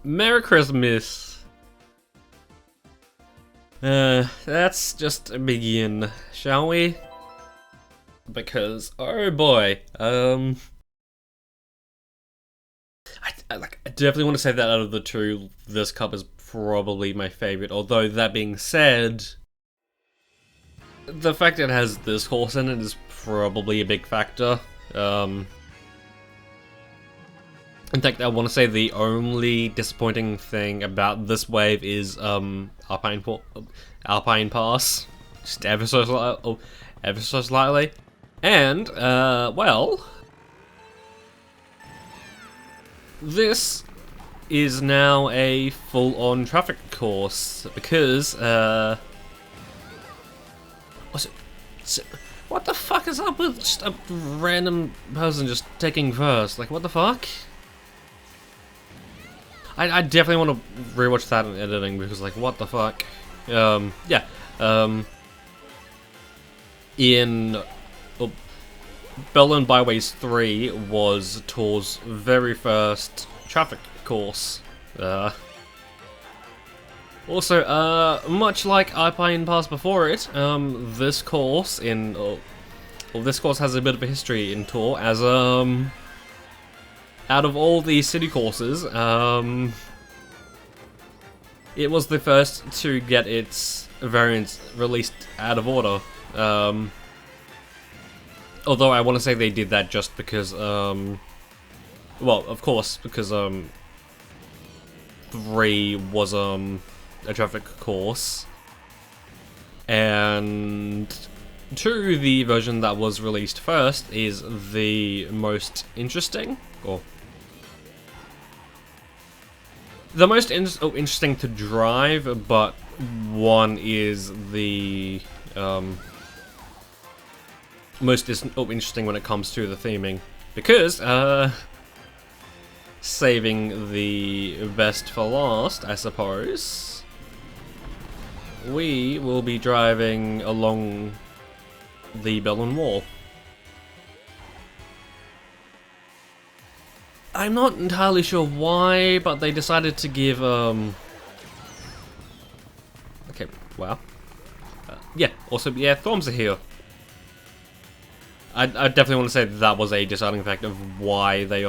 Merry Christmas. Let's just begin, shall we? Because, oh boy, I definitely want to say that out of the two, this cup is probably my favorite. Although, that being said, the fact it has this horse in it is probably a big factor. In fact, I want to say the only disappointing thing about this wave is Alpine Pass, just ever so slightly, and well, this is now a full-on traffic course because what the fuck is up with just a random person just taking first? Like, what the fuck? I definitely want to rewatch that in editing because, like, what the fuck? Yeah. In Berlin Byways 3 was Tor's very first traffic course. Also, much like Alpine Pass before it, this course this course has a bit of a history in Tor as out of all the city courses, it was the first to get its variants released out of order. Although I want to say they did that just because, well, of course, because 3 was a traffic course, and 2, the version that was released first, is the most interesting, or the most interesting to drive, but 1 is the most interesting when it comes to the theming, because saving the best for last, I suppose, we will be driving along the Berlin Wall. I'm not entirely sure why, but they decided to give, okay, wow. Yeah, also, yeah, Thorms are here. I definitely want to say that was a deciding factor of why they,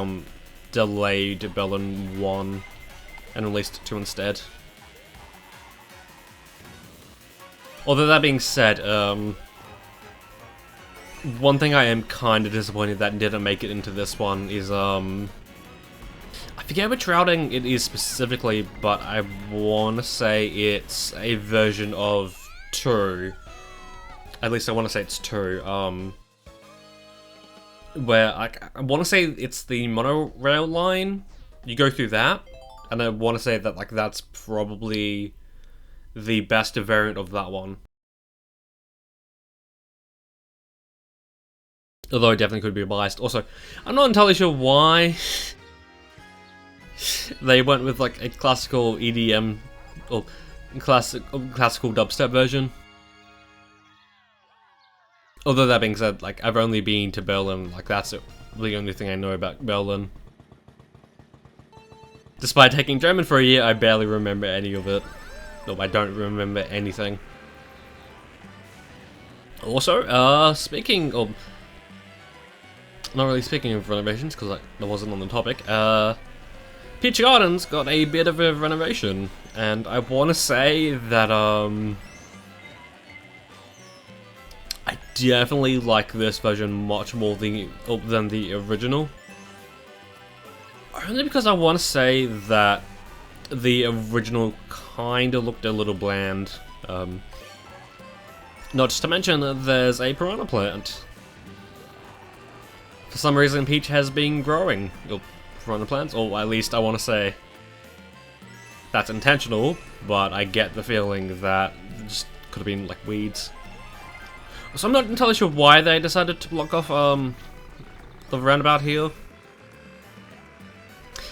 delayed Berlin 1 and released 2 instead. Although that being said, one thing I am kind of disappointed that didn't make it into this one is, I forget which routing it is specifically, but I want to say it's a version of 2. At least I want to say it's 2, where I want to say it's the monorail line. You go through that, and I want to say that, like, that's probably the best variant of that one. Although I definitely could be biased. Also, I'm not entirely sure why they went with, like, a classical EDM or classical dubstep version. Although that being said, like, I've only been to Berlin, like, that's the only thing I know about Berlin. Despite taking German for a year, I barely remember any of it. No, I don't remember anything. Also, speaking of... Not really speaking of renovations, because that wasn't on the topic, Peach Gardens got a bit of a renovation, and I want to say that, I definitely like this version much more than the original. Only because I want to say that the original kind of looked a little bland. Not just to mention that there's a piranha plant. For some reason, Peach has been growing piranha plants, or at least I want to say that's intentional, but I get the feeling that it just could have been like weeds. So I'm not entirely sure why they decided to block off the roundabout here.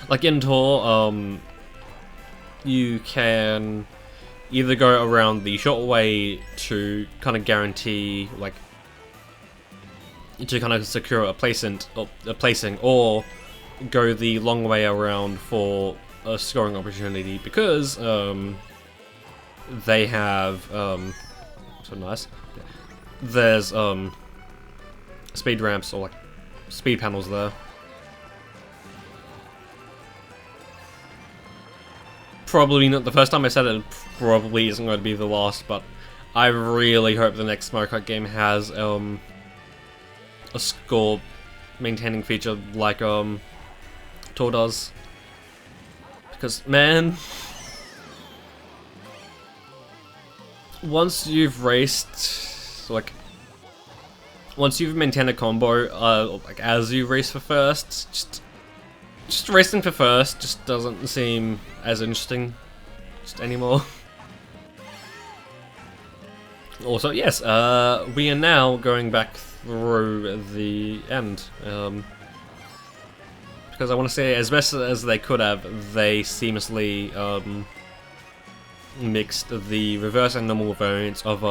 Like in Tor, you can either go around the short way to kind of guarantee, like, to kind of secure a placing, or go the long way around for a scoring opportunity because they have so nice. There's speed ramps or like speed panels there. Probably not the first time I said it, probably isn't going to be the last, but I really hope the next Mario Kart game has a score maintaining feature like Tour does. Because man, once you've raced, like, once you've maintained a combo, like as you race for first, just racing for first just doesn't seem as interesting just anymore. Also, yes, we are now going back through the end. Because I want to say, as best as they could have, they seamlessly mixed the reverse and normal variants of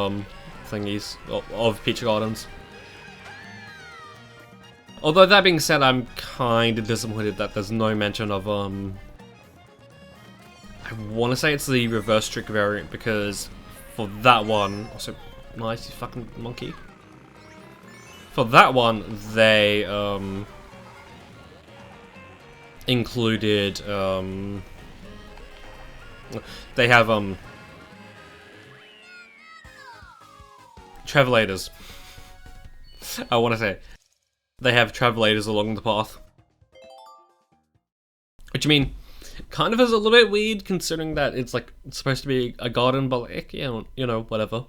thingies, of Peach Gardens. Although that being said, I'm kind of disappointed that there's no mention of I want to say it's the reverse trick variant, because for that one, also nice, you fucking monkey. For that one, they included they have travelators. I want to say they have travelators along the path, which I mean kind of is a little bit weird considering that it's like it's supposed to be a garden, but like, yeah, you know, whatever.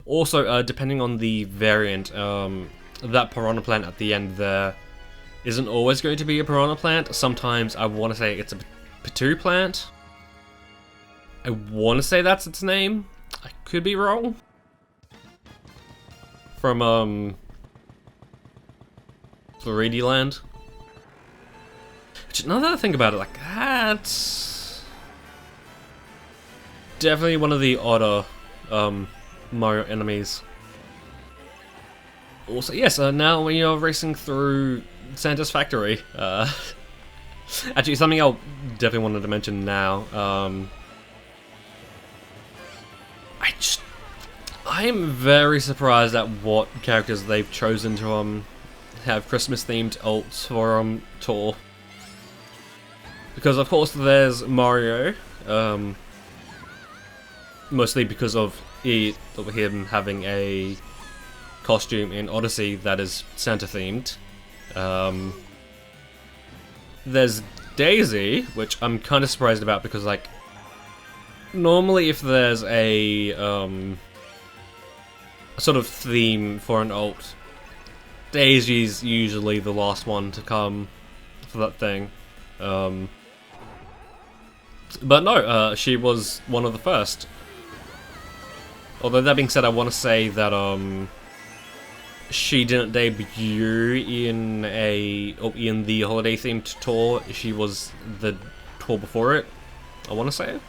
Also, depending on the variant, that piranha plant at the end there isn't always going to be a piranha plant. Sometimes I want to say it's a Patu plant. I want to say that's its name. I could be wrong. From 3D Land. Which, now that I think about it, like, that's definitely one of the odder Mario enemies. Also, yes, now when you're racing through Santa's factory, actually something I definitely wanted to mention now, I am very surprised at what characters they've chosen to have Christmas-themed ults for Tour. Because of course there's Mario, mostly because of him having a costume in Odyssey that is Santa-themed. There's Daisy, which I'm kind of surprised about because, like, normally if there's a sort of theme for an ult, Daisy's usually the last one to come for that thing. But no, she was one of the first. Although that being said, I want to say that she didn't debut in the holiday themed tour. She was the tour before it, I want to say.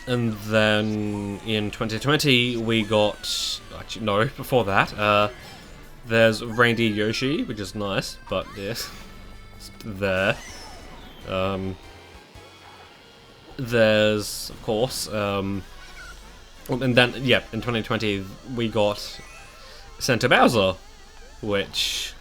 And then in 2020 we got, actually no, before that, there's Reindeer Yoshi, which is nice, but yes, it's there. There's, of course, and then, yeah, in 2020 we got Santa Bowser, which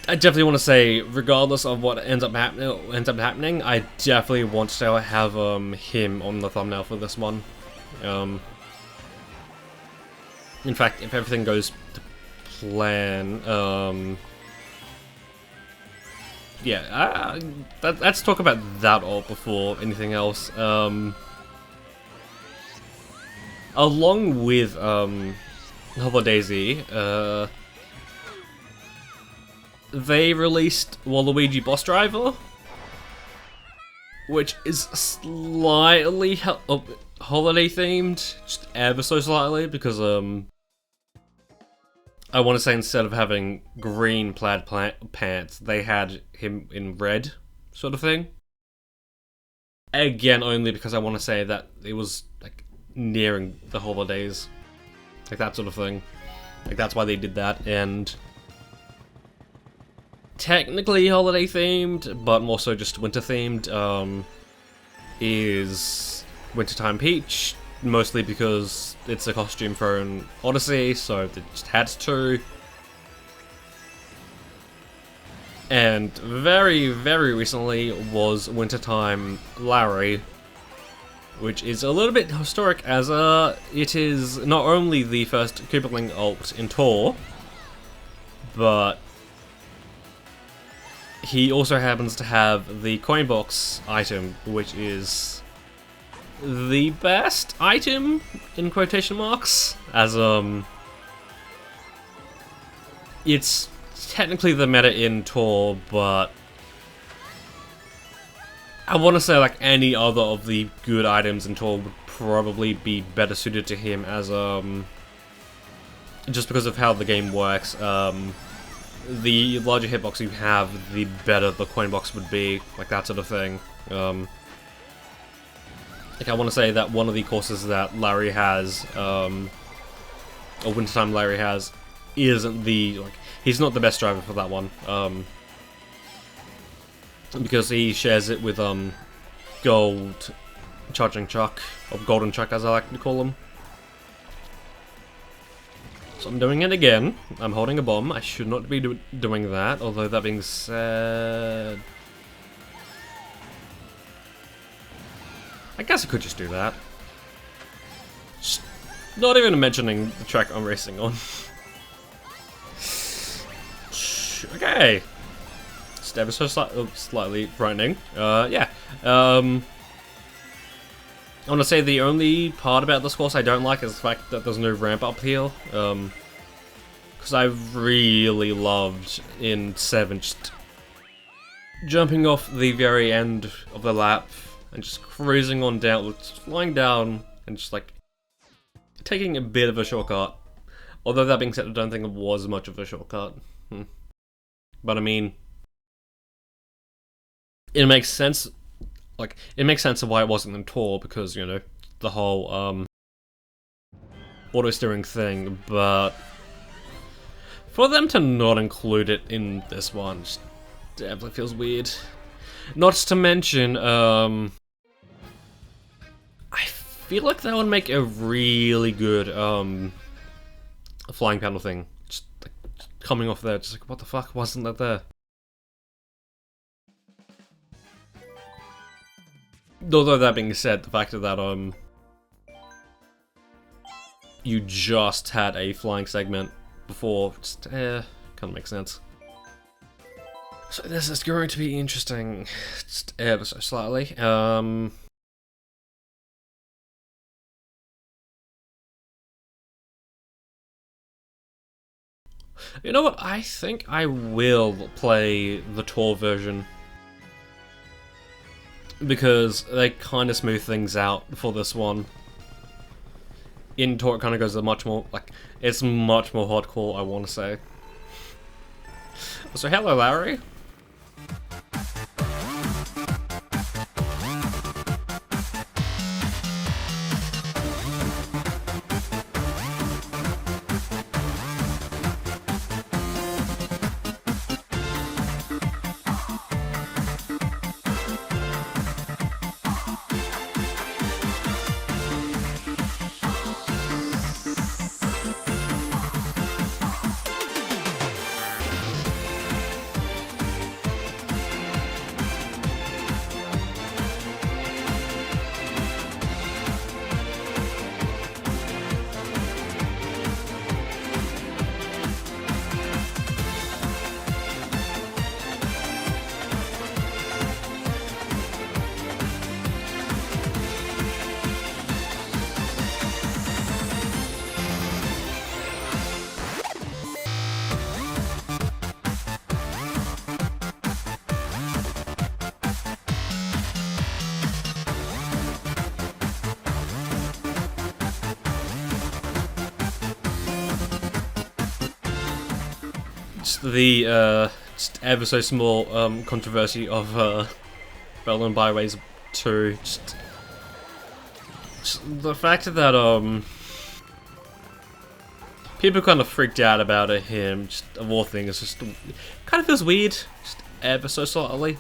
I definitely want to say, regardless of what ends up happening, I definitely want to have him on the thumbnail for this one. In fact, if everything goes to plan, yeah, let's talk about that all before anything else. Along with Hello Daisy, they released Waluigi Boss Driver, which is slightly holiday themed, just ever so slightly, because I want to say instead of having green plaid pants, they had him in red, sort of thing. Again, only because I want to say that it was like nearing the holidays, like that sort of thing. Like that's why they did that. And technically holiday themed, but more so just winter themed, is Wintertime Peach, mostly because it's a costume from Odyssey, so it just had to. And very, very recently was Wintertime Larry, which is a little bit historic as it is not only the first Koopaling alt in Tour, but he also happens to have the coin box item, which is the best item in quotation marks, as it's technically the meta in Tour, but I want to say like any other of the good items in Tour would probably be better suited to him as just because of how the game works. The larger hitbox you have, the better the coin box would be, like that sort of thing. Like I want to say that one of the courses that Larry has, or Wintertime Larry has, isn't the he's not the best driver for that one. Because he shares it with Gold Charging Chuck, or Golden Chuck as I like to call him. So I'm doing it again. I'm holding a bomb. I should not be doing that, although that being said, I guess I could just do that. Just not even mentioning the track I'm racing on. Okay. Ever so slightly frightening. Yeah. I want to say the only part about this course I don't like is the fact that there's no ramp up here. Because I really loved in 7 just jumping off the very end of the lap and just cruising on down, just flying down and just like taking a bit of a shortcut. Although that being said, I don't think it was much of a shortcut. But I mean, it makes sense. Like, it makes sense of why it wasn't in Tour, because, you know, the whole, auto-steering thing, but for them to not include it in this one just definitely feels weird. Not to mention, I feel like that would make a really good, flying panel thing. Just, like, coming off there, just like, what the fuck, wasn't that there? Although that being said, the fact that you just had a flying segment before, just kind of makes sense. So this is going to be interesting, just ever so slightly. You know what? I think I will play the Tour version, because they kind of smooth things out for this one. In Tour, it kind of goes a much more, like, it's much more hardcore, I want to say. So hello, Larry. The just ever so small controversy of Berlin Byways 2. Just the fact that people kind of freaked out about him, just of all things, just kind of feels weird, just ever so slightly.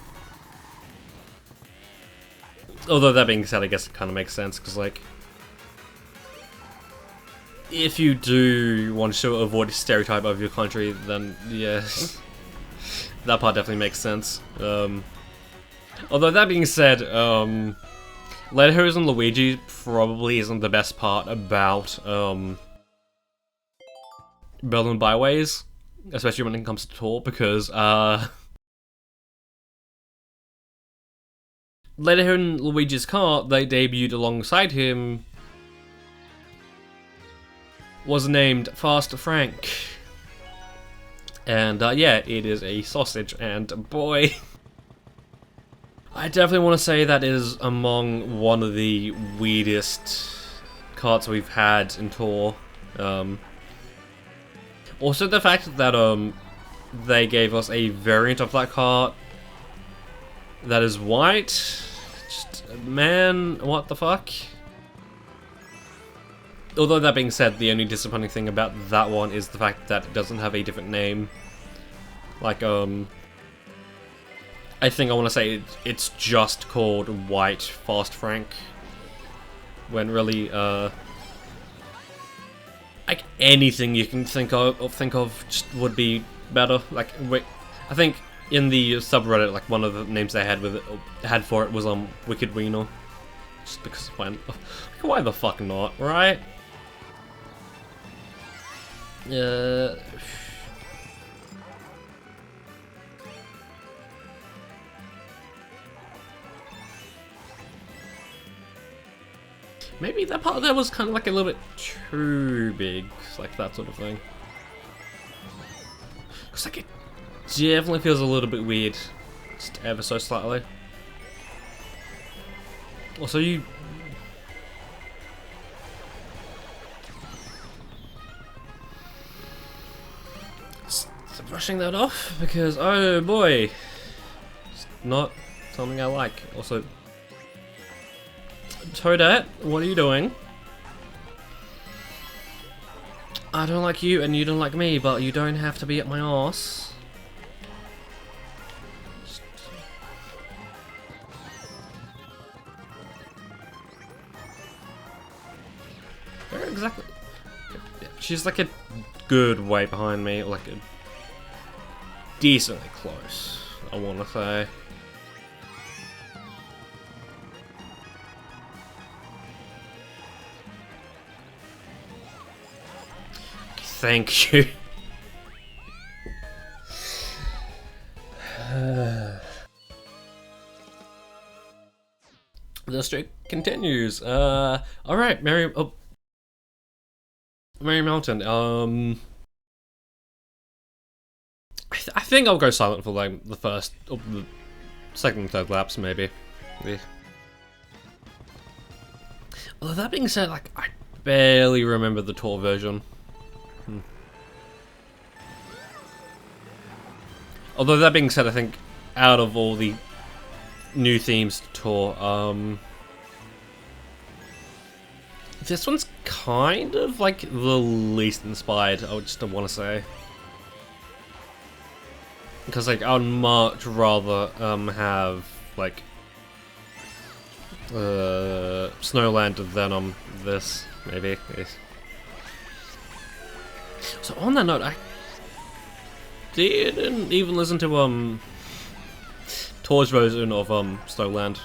Although that being said, I guess it kind of makes sense, because like, if you do want to avoid a stereotype of your country, then yeah, that part definitely makes sense. Although that being said, Letters and Luigi probably isn't the best part about Berlin Byways, especially when it comes to tour, because later in Luigi's Kart, they debuted alongside him, was named Fast Frank. And yeah, it is a sausage, and boy, I definitely want to say that is among one of the weirdest carts we've had in tour. Also the fact that they gave us a variant of that cart that is white. Just, man, what the fuck? Although that being said, the only disappointing thing about that one is the fact that it doesn't have a different name. Like, I think I want to say it's just called White Fast Frank. When really, like anything you can think of just would be better. Like, wait, I think in the subreddit, like one of the names they had for it was Wicked Wiener. Just because why the fuck not, right? Maybe that part there was kind of like a little bit too big, like that sort of thing. Cause like it definitely feels a little bit weird, just ever so slightly. Also, you. Stop brushing that off because oh boy, it's not something I like. Also. Toadette, what are you doing? I don't like you and you don't like me, but you don't have to be at my arse. Where exactly? She's like a good way behind me, like a decently close, I want to say. Thank you. The streak continues. Alright, Merry Mountain. I think I'll go silent for like the first, the second and third laps, maybe. Yeah. Although that being said, like I barely remember the tour version. Although that being said, I think out of all the new themes to tour, this one's kind of like the least inspired, I would just want to say. Because like I would much rather have like Snowland than this maybe. So on that note, I didn't even listen to Tor's version of Snowland.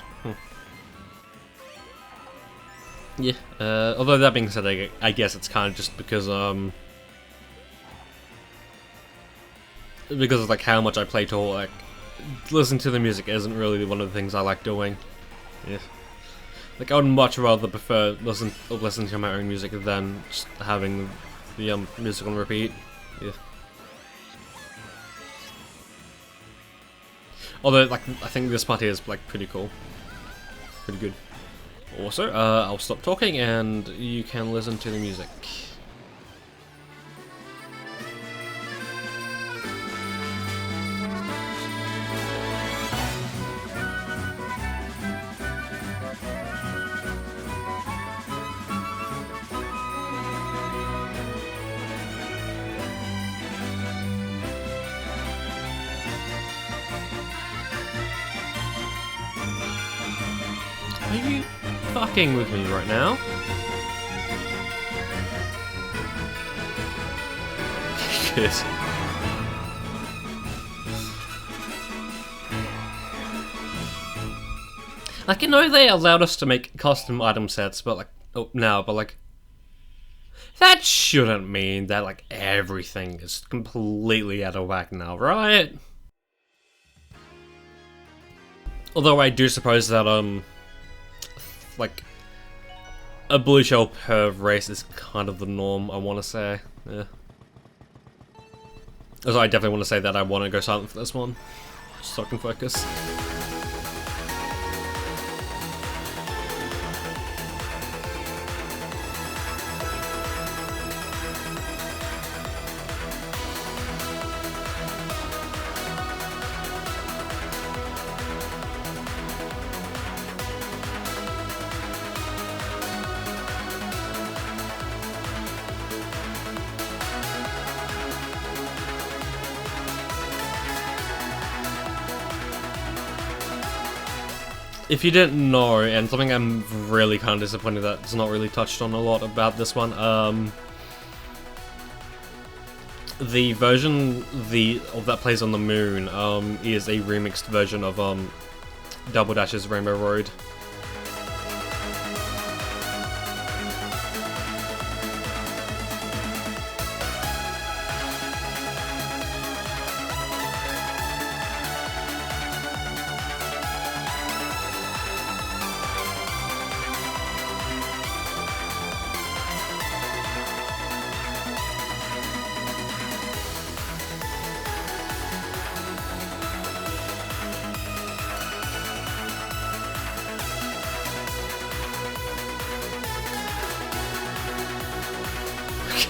Yeah. Although that being said, I guess it's kind of just because of like how much I play Tor. Like listening to the music isn't really one of the things I like doing. Yeah. Like I would much rather prefer listening to my own music than just having the music on repeat. Yeah. Although, like, I think this part here is, like, pretty cool. Pretty good. Also, I'll stop talking and you can listen to the music. Are you fucking with me right now? Good. Like, you know, they allowed us to make custom item sets, but like, that shouldn't mean that, like, everything is completely out of whack now, right? Although I do suppose that, like, a blue shell per race is kind of the norm, I want to say. Yeah. Also, I definitely want to say that I want to go silent for this one, so I can focus. If you didn't know, and something I'm really kind of disappointed that it's not really touched on a lot about this one, the version that plays on the moon is a remixed version of Double Dash's Rainbow Road.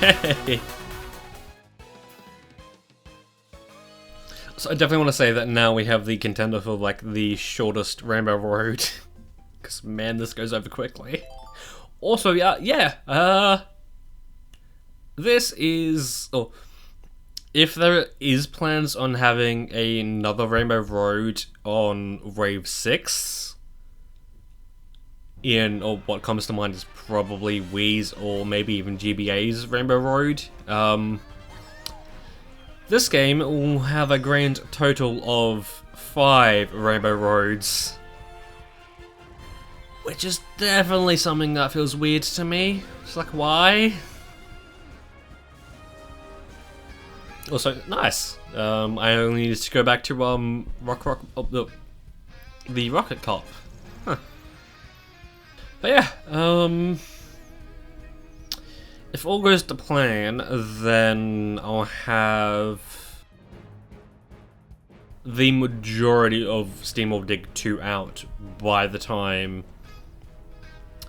Okay. So I definitely want to say that now we have the contender for like the shortest Rainbow Road, because man, this goes over quickly. Also, this is if there is plans on having another Rainbow Road on Wave 6. Or what comes to mind is probably Wii's or maybe even GBA's Rainbow Road. This game will have a grand total of 5 Rainbow Roads, which is definitely something that feels weird to me. It's like, why? Also, nice. I only needed to go back to the Rocket Cop. Huh. But yeah, if all goes to plan, then I'll have the majority of SteamWorld Dig 2 out by the time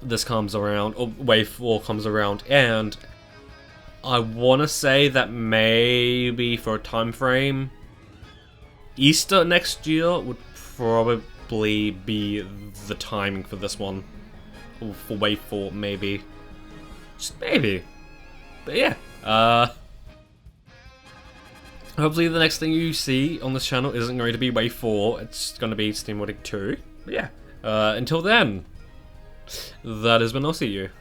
this comes around, or Wave 4 comes around, and I want to say that maybe for a time frame, Easter next year would probably be the timing for this one. Or for Wave 4, maybe. Just maybe. But yeah, hopefully the next thing you see on this channel isn't going to be Wave 4, it's going to be SteamWorld Dig 2. But yeah, until then, that has been I'll see you.